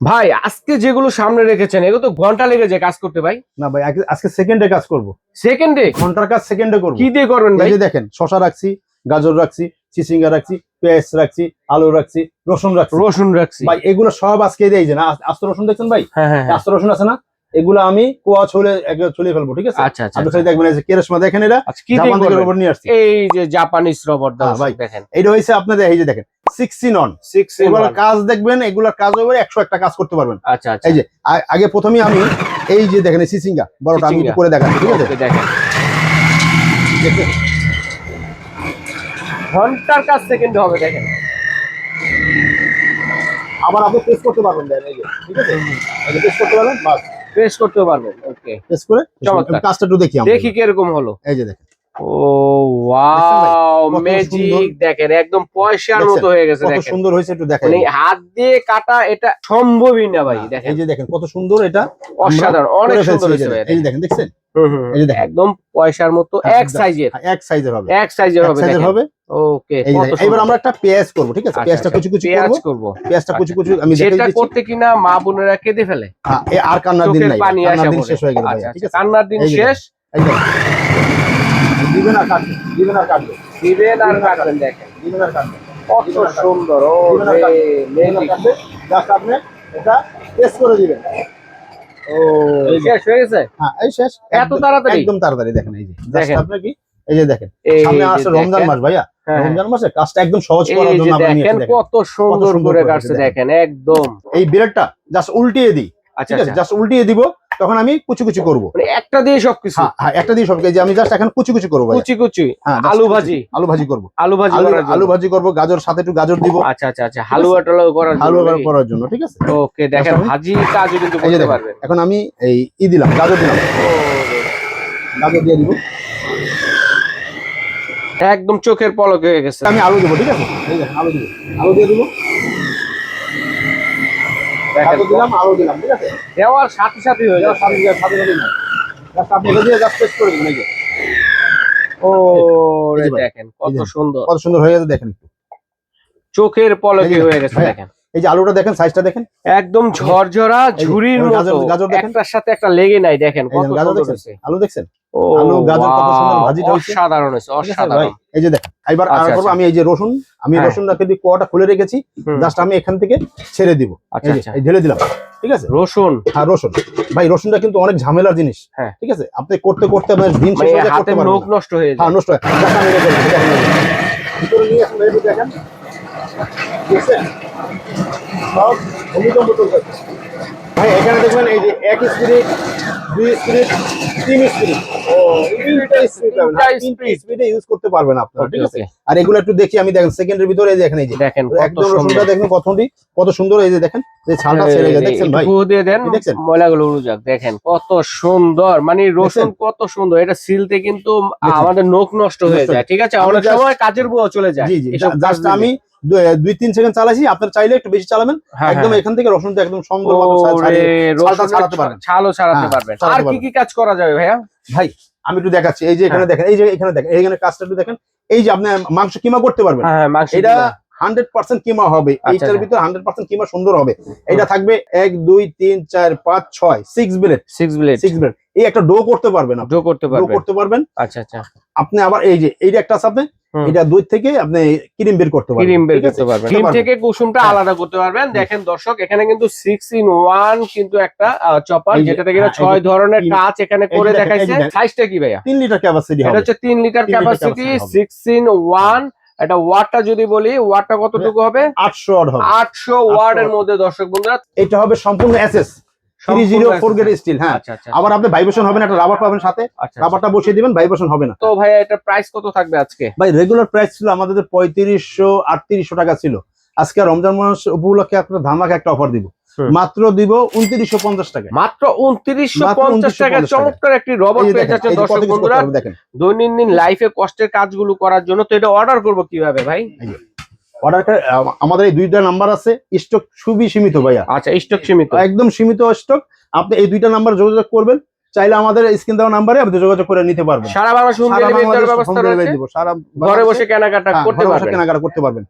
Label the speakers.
Speaker 1: ভাই আজকে যেগুলো সামনে রেখেছেন এগুলো তো ঘন্টা লেগে যায় কাজ করতে ভাই।
Speaker 2: না ভাই আজকে সেকেন্ডে কাজ করব।
Speaker 1: সেকেন্ডে?
Speaker 2: ঘন্টার কাজ সেকেন্ডে করব।
Speaker 1: কি দিয়ে করবেন ভাই?
Speaker 2: এই যে দেখেন, শসা রাখছি, গাজর রাখছি, চিচিঙ্গা রাখছি, পেঁয়াজ রাখছি, আলু রাখছি, রসুন রাখছি।
Speaker 1: রসুন রাখছি
Speaker 2: ভাই এগুলো সব আজকে দেই যে না, আস্ত রসুন দেখছেন ভাই?
Speaker 1: হ্যাঁ হ্যাঁ হ্যাঁ।
Speaker 2: আস্ত রসুন আছে না, এগুলো আমি কোয়া ছুলে ফেলবো, ঠিক আছে?
Speaker 1: আচ্ছা আচ্ছা
Speaker 2: আপনি
Speaker 1: আচ্ছা।
Speaker 2: খালি দেখবেন এই যে কেরসমা দেখেন, এটা
Speaker 1: আচ্ছা, কি দিয়ে
Speaker 2: জাপান থেকে
Speaker 1: করবেন?
Speaker 2: রবার নিয়ে আসছি।
Speaker 1: এই যে জাপানিজ রবার দাও
Speaker 2: ভাই
Speaker 1: দেখেন।
Speaker 2: এটা হইছে আপনাদের, এই যে দেখেন 16 অন
Speaker 1: 6
Speaker 2: এগুলো কাজ দেখবেন, এগুলোর কাজ হবে 101টা কাজ করতে পারবেন।
Speaker 1: আচ্ছা আচ্ছা।
Speaker 2: এই যে আগে প্রথমেই আমি এই যে দেখেন এই চিচিঙ্গা বড়টা আমি একটু করে দেখাচ্ছি, ঠিক আছে?
Speaker 1: ওকে, দেখেন
Speaker 2: দেখেন
Speaker 1: ঘন্টার কাজ সেকেন্ডে হবে দেখেন।
Speaker 2: আবার আপনি প্রেস করতে পারবেন, দেন এই যে, ঠিক আছে? এই যে প্রেস করতে পারবেন, বাস
Speaker 1: প্রেস করতে পারবেন। ওকে,
Speaker 2: প্রেস করে
Speaker 1: চমৎকার।
Speaker 2: কাজটা একটু দেখি আমরা।
Speaker 1: দেখি কিরকম হলো।
Speaker 2: এই যে দেখেন,
Speaker 1: ও ওয়াও,
Speaker 2: কত সুন্দর।
Speaker 1: ম্যাজিক দেখেন, একদম পয়সার
Speaker 2: দেখছেন?
Speaker 1: মতো হয়ে গেছে
Speaker 2: কত
Speaker 1: দেখেন।
Speaker 2: সুন্দর হয়েছে একটু দেখেন।
Speaker 1: মানে হাত দিয়ে কাটা এটা সম্ভবই না ভাই, দেখেন
Speaker 2: এই যে দেখেন কত সুন্দর, এটা
Speaker 1: অসাধারণ, অনেক
Speaker 2: করে ফেলছি।
Speaker 1: সুন্দর
Speaker 2: এই যে
Speaker 1: হয়েছে ভাই।
Speaker 2: এই যে দেখেন, দেখছেন?
Speaker 1: এই যে দেখেন একদম পয়সার মতো এক সাইজের,
Speaker 2: এক সাইজের হবে,
Speaker 1: এক সাইজের হবে
Speaker 2: সাইজের
Speaker 1: দেখেন।
Speaker 2: হবে।
Speaker 1: ওকে,
Speaker 2: এই যে
Speaker 1: কত
Speaker 2: দেখেন,
Speaker 1: সুন্দর।
Speaker 2: এবার আমরা একটা পেঁয়াজ করব, ঠিক আছে?
Speaker 1: আচ্ছা,
Speaker 2: পেঁয়াজটা
Speaker 1: আচ্ছা,
Speaker 2: কুচি কুচি
Speaker 1: পেঁয়াজ
Speaker 2: করব।
Speaker 1: করব।
Speaker 2: পেঁয়াজটা কুচি কুচি আমি দেখাই
Speaker 1: যেটা
Speaker 2: দিচ্ছি।
Speaker 1: করতে কিনা মা বোনেরা কেঁদে ফেলে,
Speaker 2: আর কান্নার দিন
Speaker 1: চোখের
Speaker 2: নাই,
Speaker 1: পানি
Speaker 2: কান্নার
Speaker 1: আসা
Speaker 2: দিন
Speaker 1: পড়ে।
Speaker 2: শেষ হয়ে গেল ভাই,
Speaker 1: আচ্ছা,
Speaker 2: ঠিক
Speaker 1: আচ্ছা,
Speaker 2: আছে?
Speaker 1: কান্নার দিন
Speaker 2: এই যে
Speaker 1: শেষ।
Speaker 2: এই দেখেন, দিবেন আর কাটবেন, দিবেন আর কাটবেন,
Speaker 1: দিবেন আর কাটবেন দেখেন।
Speaker 2: দিবেন আর কাটবেন,
Speaker 1: কত সুন্দর। ও
Speaker 2: দিবেন আর
Speaker 1: রে
Speaker 2: কাটবেন, দিবেন আর
Speaker 1: ম্যাজিক।
Speaker 2: কাটবেন। জাস্ট আপনি এটা প্রেস করে দিবেন।
Speaker 1: ও শেষ হয়ে গেছে
Speaker 2: হ্যাঁ, এই শেষ।
Speaker 1: এত তাড়াতাড়ি?
Speaker 2: একদম তাড়াতাড়ি। দেখেন এই যে জাস্ট
Speaker 1: দেখেন।
Speaker 2: আপনি কি, এই যে দেখেন,
Speaker 1: এই
Speaker 2: সামনে
Speaker 1: যে
Speaker 2: আসছে রমজান
Speaker 1: দেখেন।
Speaker 2: মাস ভাইয়া।
Speaker 1: হ্যাঁ,
Speaker 2: রমজান মাসে কাজটা একদম সহজ করার
Speaker 1: এই যে
Speaker 2: জন্য আমরা নিয়ে
Speaker 1: দেখেন
Speaker 2: এসেছি।
Speaker 1: কত সুন্দর
Speaker 2: সুন্দর
Speaker 1: করে
Speaker 2: করে
Speaker 1: কাটছে
Speaker 2: দেখেন।
Speaker 1: দেখেন একদম।
Speaker 2: এই ব্লেডটা জাস্ট উল্টিয়ে দিই,
Speaker 1: আচ্ছা
Speaker 2: ঠিক আছে?
Speaker 1: আচ্ছা,
Speaker 2: জাস্ট উল্টিয়ে দিব, তখন আমি কুচি কুচি করব।
Speaker 1: মানে একটা দিয়ে সবকিছু।
Speaker 2: হ্যাঁ, একটা দিয়ে সব, এই যে আমি জাস্ট এখন কুচি কুচি করব ভাইয়া।
Speaker 1: কুচি কুচি
Speaker 2: হ্যাঁ, just
Speaker 1: আলু
Speaker 2: কুচি
Speaker 1: ভাজি,
Speaker 2: কুচি। আলু ভাজি করব।
Speaker 1: আলু ভাজি করার জন্য।
Speaker 2: আলু ভাজি করব, গাজর সাথে একটু গাজর দিব।
Speaker 1: আচ্ছা আচ্ছা আচ্ছা, হালুয়া টালুয়া করার জন্য
Speaker 2: হালুয়া
Speaker 1: নাকি?
Speaker 2: করার জন্য, ঠিক আছে?
Speaker 1: ওকে, দেখেন
Speaker 2: আমি-
Speaker 1: ভাজি কাজও কিন্তু
Speaker 2: এই যে
Speaker 1: করতে
Speaker 2: দেখেন,
Speaker 1: পারবেন।
Speaker 2: এখন আমি এই দিলাম, গাজর দিলাম, গাজর দিয়ে দিব।
Speaker 1: একদম চোখের পলক হয়ে গেছে।
Speaker 2: আমি আলু দেবো, ঠিক আছে? এই দেখেন, আলু দিব, আলু দিয়ে দিব,
Speaker 1: দেখেন
Speaker 2: আলু দিলাম, আলু দিলাম, ঠিক আছে?
Speaker 1: দেওয়ার সাথে সাথে হয়ে যাচ্ছে।
Speaker 2: সাথে না, জাস্ট আপনি এটা দিয়ে জাস্ট পেস্ট করে দিবেন। এই যে
Speaker 1: ও
Speaker 2: এই
Speaker 1: রে
Speaker 2: যে ভাই,
Speaker 1: দেখেন
Speaker 2: এই
Speaker 1: কত
Speaker 2: যে
Speaker 1: সুন্দর,
Speaker 2: কত সুন্দর হয়ে গেছে দেখেন একটু।
Speaker 1: চোখের পলকে
Speaker 2: এই যে
Speaker 1: হয়ে গেছে
Speaker 2: ভাইয়া,
Speaker 1: দেখেন।
Speaker 2: এই যে আলুটা দেখেন, সাইজটা দেখেন,
Speaker 1: একদম ঝরঝরা
Speaker 2: এই যে,
Speaker 1: ঝুরির
Speaker 2: এবার
Speaker 1: মতো,
Speaker 2: গাজর দেখেন।
Speaker 1: একটার সাথে একটা লেগে নাই দেখেন
Speaker 2: এই
Speaker 1: কত
Speaker 2: যে গাজর
Speaker 1: সুন্দর
Speaker 2: দেখছেন,
Speaker 1: হয়েছে।
Speaker 2: আলু দেখছেন,
Speaker 1: ও
Speaker 2: আলু গাজর কত সুন্দর
Speaker 1: ওয়াও,
Speaker 2: ভাজিটা হয়েছে।
Speaker 1: অসাধারণ হয়েছে,
Speaker 2: ঠিক আছে ভাই?
Speaker 1: অসাধারণ।
Speaker 2: এই যে দেখেন, এবার আর
Speaker 1: আচ্ছা,
Speaker 2: করবো
Speaker 1: আচ্ছা।
Speaker 2: আমি এই যে রসুন, আমি
Speaker 1: হ্যাঁ।
Speaker 2: রসুনটাকে দিয়ে কোয়াটা খুলে রেখেছি,
Speaker 1: হুম।
Speaker 2: জাস্ট আমি এখান থেকে ছেড়ে দিব।
Speaker 1: আচ্ছা
Speaker 2: এই যে
Speaker 1: আচ্ছা,
Speaker 2: এই ঢেলে দিলাম, ঠিক আছে?
Speaker 1: রসুন
Speaker 2: হ্যাঁ, রসুন। ভাই রসুনটা কিন্তু অনেক ঝামেলার জিনিস,
Speaker 1: হ্যাঁ।
Speaker 2: ঠিক আছে? আপনি করতে করতে আপনার দিন শেষ
Speaker 1: মানে
Speaker 2: হয়ে যায়,
Speaker 1: হাতে
Speaker 2: করতে পারবেন
Speaker 1: নখ
Speaker 2: না।
Speaker 1: নষ্ট হয়ে
Speaker 2: হ্যাঁ,
Speaker 1: যায়।
Speaker 2: নষ্ট হয়। জাস্ট আমি রেখে দিলাম, দেখেন এই যে। ভিতরে নিয়ে আসুন, এই যে দেখেন, দেখছেন? সব ভূমিকম্প চলতেছে। ভাই এখানে দেখবেন এই যে 1 স্পিরিট, 2 স্পিরিট, 3 স্পিরিট। ও, তিনটা স্পিরিট পাবেন।
Speaker 1: তিনটা
Speaker 2: তিনটা
Speaker 1: speed।
Speaker 2: স্পিডে ইউজ করতে পারবেন আপনারা,
Speaker 1: ওকে,
Speaker 2: ঠিক আছে?
Speaker 1: ওকে।
Speaker 2: আর এগুলো একটু দেখি আমি, দেখেন সেকেন্ডের ভিতরে এই যে দেখেন, এই যে
Speaker 1: দেখেন কত
Speaker 2: একদম
Speaker 1: সুন্দর।
Speaker 2: রসুনটা দেখেন কত সুন্দর, এই যে দেখেন যে ছালটা ছেড়ে গেছে, দেখছেন ভাই?
Speaker 1: একটু দিয়ে দেন,
Speaker 2: এই দেখছেন?
Speaker 1: ময়লাগুলো উড়ে যাক। দেখেন কত সুন্দর, মানে রসুন কত সুন্দর, এটা সিলতে কিন্তু
Speaker 2: দেখছেন?
Speaker 1: আমাদের নখ নষ্ট হয়ে
Speaker 2: নষ্ট
Speaker 1: যায়, ঠিক আছে?
Speaker 2: আমি
Speaker 1: অনেক
Speaker 2: just-
Speaker 1: সময় কাজের বুয়া চলে যায়।
Speaker 2: জি জি,
Speaker 1: এসব কাজ
Speaker 2: জাস্ট
Speaker 1: দিলে।
Speaker 2: আমি 2-3 সেকেন্ড চালাইছি, আপনার চাইলে একটু বেশি চালাবেন।
Speaker 1: হ্যাঁ,
Speaker 2: একদম
Speaker 1: হ্যাঁ।
Speaker 2: এখান থেকে রসুনটা একদম সুন্দর মতো
Speaker 1: ওরে,
Speaker 2: ছালটা
Speaker 1: রসুনের
Speaker 2: ছাড়াতে পারবেন।
Speaker 1: ছালও ছাড়াতে
Speaker 2: হ্যাঁ,
Speaker 1: পারবেন।
Speaker 2: ছাড়াতে
Speaker 1: আর কি
Speaker 2: পারবেন।
Speaker 1: কি কাজ করা যাবে ভাইয়া?
Speaker 2: ভাই আমি একটু দেখাচ্ছি, এই যে এখানে দেখেন, এই যে এখানে দেখেন, এইখানে কাজটা একটু দেখেন। এই যে আপনি মাংস কিমা করতে পারবেন,
Speaker 1: হ্যাঁ হ্যাঁ, মাংস
Speaker 2: এটা
Speaker 1: কিমা।
Speaker 2: 100% কিমা হবে।
Speaker 1: আচ্ছা,
Speaker 2: এইটার
Speaker 1: আচ্ছা।
Speaker 2: ভিতর 100% কিমা সুন্দর হবে। এটা থাকবে 1 2 3 4 5 6 6 ব্লেড,
Speaker 1: 6 ব্লেড
Speaker 2: 6 ব্লেড। এই একটা ডো করতে পারবেন, আপনি
Speaker 1: ডো করতে
Speaker 2: ডো
Speaker 1: পারবেন।
Speaker 2: করতে পারবেন।
Speaker 1: আচ্ছা আচ্ছা,
Speaker 2: আপনি আবার এই যে এইটা একটা আছে, আপনি
Speaker 1: হুম।
Speaker 2: এটা দুধ থেকে আপনি ক্রিম বের করতে পারবেন,
Speaker 1: ক্রিম বের
Speaker 2: ঠিক আছে?
Speaker 1: করতে পারবেন,
Speaker 2: করতে
Speaker 1: ক্রিম
Speaker 2: পারবেন।
Speaker 1: থেকে কুসুমটা
Speaker 2: হ্যাঁ।
Speaker 1: আলাদা করতে পারবেন। দেখেন দর্শক, এখানে কিন্তু 6 in 1 কিন্তু একটা চপার,
Speaker 2: এই যে,
Speaker 1: যেটা থেকে
Speaker 2: হ্যাঁ, এই
Speaker 1: 6
Speaker 2: যে,
Speaker 1: ধরনের
Speaker 2: তিন-
Speaker 1: কাজ এখানে
Speaker 2: এই যে
Speaker 1: করে
Speaker 2: দেখেন,
Speaker 1: দেখাইছে।
Speaker 2: এই যে দেখেন।
Speaker 1: সাইজটা কি ভাইয়া?
Speaker 2: 3 লিটার ক্যাপাসিটি
Speaker 1: এটা
Speaker 2: হবে।
Speaker 1: হচ্ছে 3 লিটার
Speaker 2: 3 লিটার
Speaker 1: ক্যাপাসিটি,
Speaker 2: capacity হবে।
Speaker 1: 6 in 1। এটা ওয়াটটা যদি বলি, ওয়াটটা কতটুকু হবে?
Speaker 2: 800 ওয়াট হবে।
Speaker 1: 800 ওয়াটের মধ্যে দর্শক বন্ধুরা।
Speaker 2: এটা হবে সম্পূর্ণ এসএস
Speaker 1: সম্পূর্ণ
Speaker 2: 304 গ্রেড স্টিল। হ্যাঁ,
Speaker 1: আচ্ছা আচ্ছা,
Speaker 2: আবার আপনি ভাইব্রেশন হবে না, একটা রাবার পাবেন সাথে,
Speaker 1: আচ্ছা আচ্ছা।
Speaker 2: রাবারটা বসিয়ে দিবেন, ভাইব্রেশন হবে না।
Speaker 1: তো ভাইয়া এটা প্রাইস কত থাকবে আজকে?
Speaker 2: ভাই রেগুলার প্রাইস ছিল আমাদের 3500-3800 টাকা ছিল। আজকে রমজান মাস উপলক্ষে আপনার ধামাকা একটা অফার দিব,
Speaker 1: হুম।
Speaker 2: মাত্র দিব 2950 টাকা।
Speaker 1: মাত্র 2950 টাকা।
Speaker 2: 2950
Speaker 1: চমৎকার একটি রবট
Speaker 2: এই যে
Speaker 1: পেয়ে
Speaker 2: দেখেন,
Speaker 1: যাচ্ছেন
Speaker 2: এই যে কত
Speaker 1: দর্শক
Speaker 2: কিছু
Speaker 1: বন্ধুরা
Speaker 2: করতে পারবেন, দেখেন।
Speaker 1: দৈনন্দিন লাইফে কষ্টের কাজগুলো করার জন্য। তো এটা অর্ডার করবো কিভাবে ভাই?
Speaker 2: অর্ডারটা আমাদের এই 2টা নাম্বার আছে, স্টক খুবই সীমিত ভাইয়া,
Speaker 1: আচ্ছা, স্টক সীমিত।
Speaker 2: একদম সীমিত স্টক। আপনি এই 2টা নাম্বার যোগাযোগ করবেন, চাইলে আমাদের স্ক্রিন দেওয়া নাম্বারে আপনি যোগাযোগ করে নিতে পারবেন।
Speaker 1: সারা বাংলা হোম
Speaker 2: সারা
Speaker 1: ডেলিভারি
Speaker 2: বাংলাদেশ
Speaker 1: ব্যবস্থা
Speaker 2: home delivery
Speaker 1: রয়েছে।
Speaker 2: দিব, সারা
Speaker 1: ঘরে বসে কেনাকাটা করতে
Speaker 2: ঘরে বসে
Speaker 1: পারবেন।
Speaker 2: কেনাকাটা করতে পারবেন।